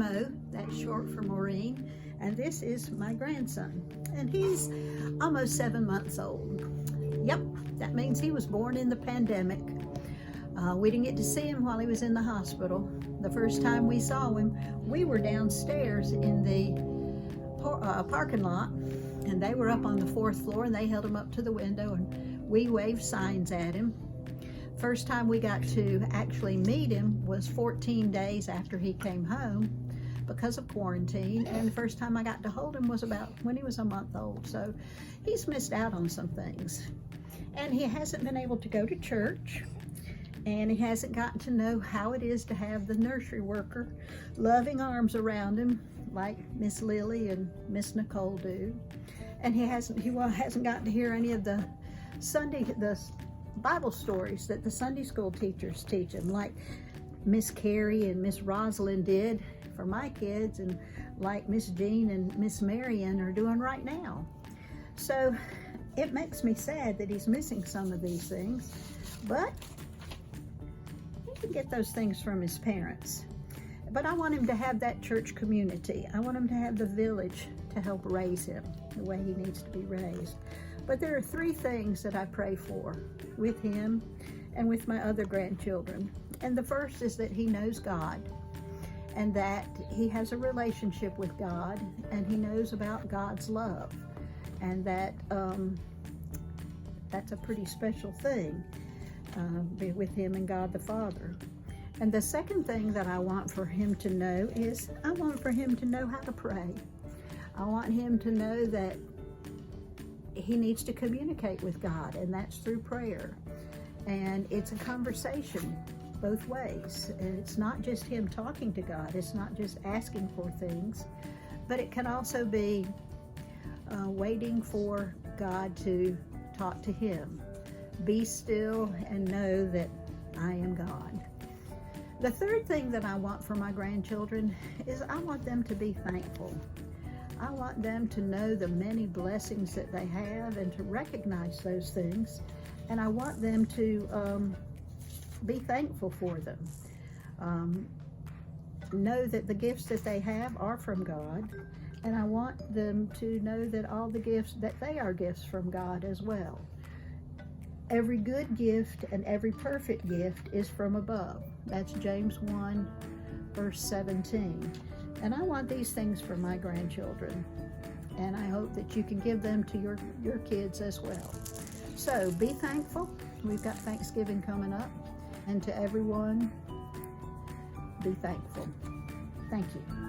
Mo, that's short for Maureen, and this is my grandson, and he's almost 7 months old. Yep, that means he was born in the pandemic. We didn't get to see him while he was in the hospital. The first time we saw him, we were downstairs in the parking lot, and they were up on the 4th floor, and they held him up to the window, and we waved signs at him. First time we got to actually meet him was 14 days after he came home because of quarantine, and the first time I got to hold him was about when he was a month old. So he's missed out on some things, and he hasn't been able to go to church, and he hasn't gotten to know how it is to have the nursery worker loving arms around him like Miss Lily and Miss Nicole do. And he hasn't gotten to hear any of the Bible stories that the Sunday school teachers teach him, like Miss Carrie and Miss Rosalind did for my kids, and like Miss Jean and Miss Marion are doing right now. So it makes me sad that he's missing some of these things, but he can get those things from his parents. But I want him to have that church community. I want him to have the village to help raise him the way he needs to be raised. But there are 3 things that I pray for with him and with my other grandchildren. And the first is that he knows God, and that he has a relationship with God, and he knows about God's love, and that that's a pretty special thing with him and God the Father. And the second thing that I want for him to know is I want for him to know how to pray. I want him to know that he needs to communicate with God, and that's through prayer. And it's a conversation both ways. And it's not just him talking to God. It's not just asking for things, but it can also be waiting for God to talk to him. Be still and know that I am God. The third thing that I want for my grandchildren is I want them to be thankful. I want them to know the many blessings that they have and to recognize those things. And I want them to be thankful for them. Know that the gifts that they have are from God. And I want them to know that all the gifts, that they are gifts from God as well. Every good gift and every perfect gift is from above. That's James 1, verse 17. And I want these things for my grandchildren. And I hope that you can give them to your kids as well. So be thankful. We've got Thanksgiving coming up. And to everyone, be thankful. Thank you.